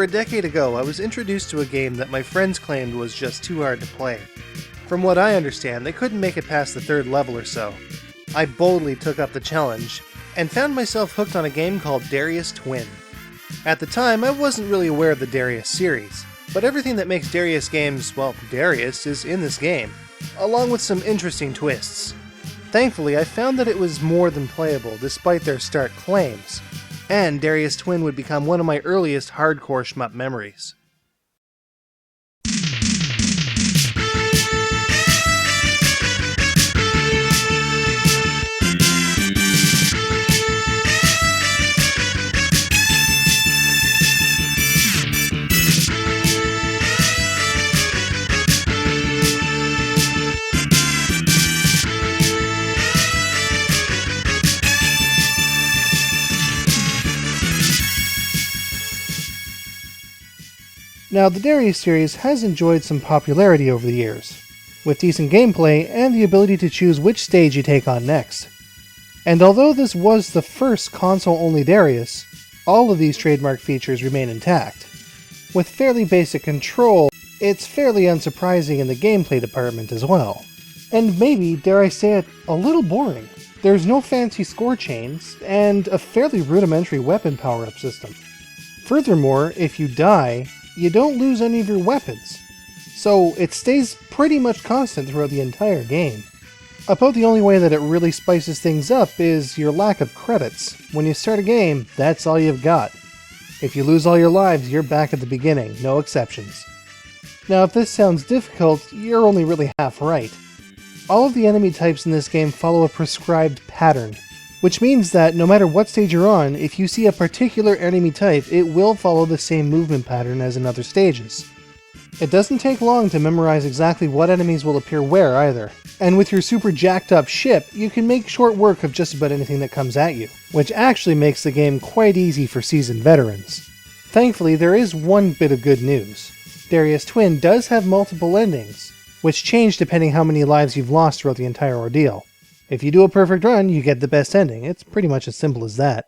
a decade ago, I was introduced to a game that my friends claimed was just too hard to play. From what I understand, they couldn't make it past the third level or so. I boldly took up the challenge, and found myself hooked on a game called Darius Twin. At the time, I wasn't really aware of the Darius series, but everything that makes Darius games, well, Darius, is in this game, along with some interesting twists. Thankfully, I found that it was more than playable, despite their stark claims, and Darius Twin would become one of my earliest hardcore shmup memories. Now, the Darius series has enjoyed some popularity over the years, with decent gameplay and the ability to choose which stage you take on next. And although this was the first console-only Darius, all of these trademark features remain intact. With fairly basic control, it's fairly unsurprising in the gameplay department as well. And maybe, dare I say it, a little boring. There's no fancy score chains, and a fairly rudimentary weapon power-up system. Furthermore, if you die, you don't lose any of your weapons, so it stays pretty much constant throughout the entire game. About the only way that it really spices things up is your lack of credits. When you start a game, that's all you've got. If you lose all your lives, you're back at the beginning, no exceptions. Now, if this sounds difficult, you're only really half right. All of the enemy types in this game follow a prescribed pattern, which means that no matter what stage you're on, if you see a particular enemy type, it will follow the same movement pattern as in other stages. It doesn't take long to memorize exactly what enemies will appear where either, and with your super jacked up ship, you can make short work of just about anything that comes at you, which actually makes the game quite easy for seasoned veterans. Thankfully, there is one bit of good news. Darius Twin does have multiple endings, which change depending how many lives you've lost throughout the entire ordeal. If you do a perfect run, you get the best ending. It's pretty much as simple as that.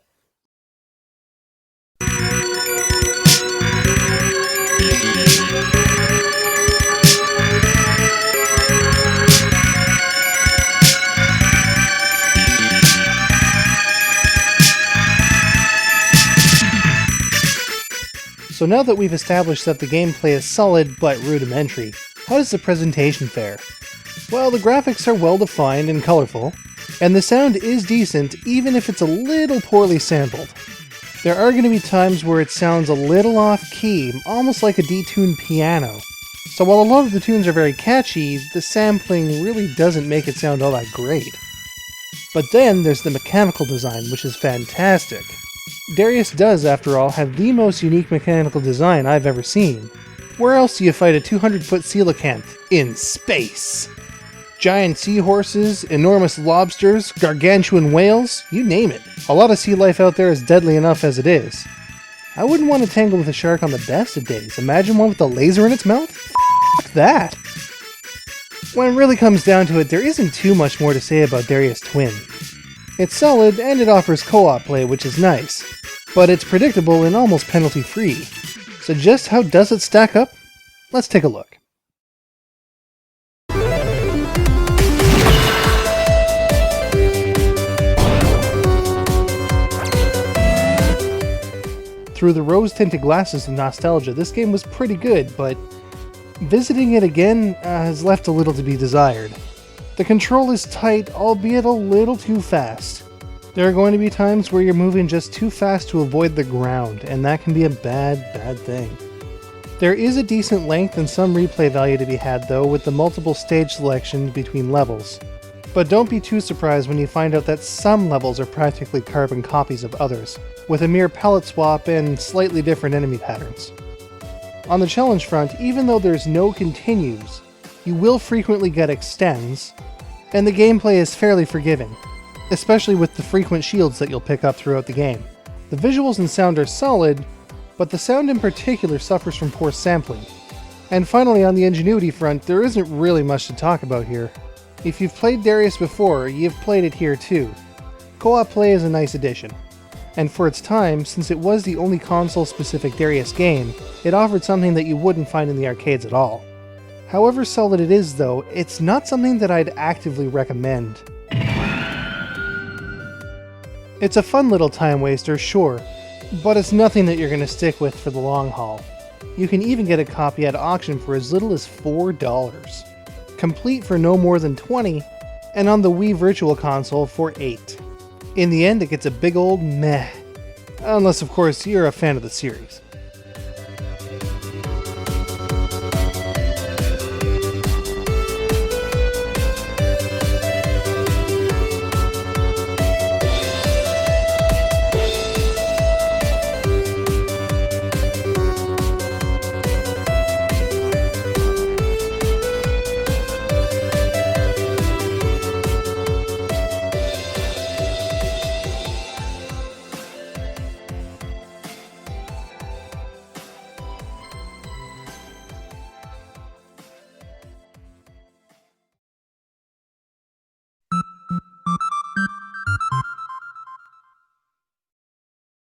So now that we've established that the gameplay is solid but rudimentary, how does the presentation fare? Well, the graphics are well defined and colorful, and the sound is decent even if it's a little poorly sampled. There are going to be times where it sounds a little off-key, almost like a detuned piano. So while a lot of the tunes are very catchy, the sampling really doesn't make it sound all that great. But then there's the mechanical design, which is fantastic. Darius does, after all, have the most unique mechanical design I've ever seen. Where else do you fight a 200-foot coelacanth? In space! Giant seahorses, enormous lobsters, gargantuan whales, you name it. A lot of sea life out there is deadly enough as it is. I wouldn't want to tangle with a shark on the best of days. Imagine one with a laser in its mouth? F*** that! When it really comes down to it, there isn't too much more to say about Darius Twin. It's solid, and it offers co-op play, which is nice. But it's predictable and almost penalty-free. So just how does it stack up? Let's take a look. Through the rose-tinted glasses of nostalgia, this game was pretty good, but visiting it again has left a little to be desired. The control is tight, albeit a little too fast. There are going to be times where you're moving just too fast to avoid the ground, and that can be a bad thing. There is a decent length and some replay value to be had though, with the multiple stage selections between levels. But don't be too surprised when you find out that some levels are practically carbon copies of others, with a mere palette swap and slightly different enemy patterns. On the challenge front, even though there's no continues, you will frequently get extends, and the gameplay is fairly forgiving, especially with the frequent shields that you'll pick up throughout the game. The visuals and sound are solid, but the sound in particular suffers from poor sampling. And finally, on the ingenuity front, there isn't really much to talk about here. If you've played Darius before, you've played it here too. Co-op play is a nice addition. And for its time, since it was the only console-specific Darius game, it offered something that you wouldn't find in the arcades at all. However solid it is though, it's not something that I'd actively recommend. It's a fun little time waster, sure, but it's nothing that you're going to stick with for the long haul. You can even get a copy at auction for as little as $4, complete for no more than $20, and on the Wii Virtual Console for $8. In the end, it gets a big old meh. Unless, of course, you're a fan of the series.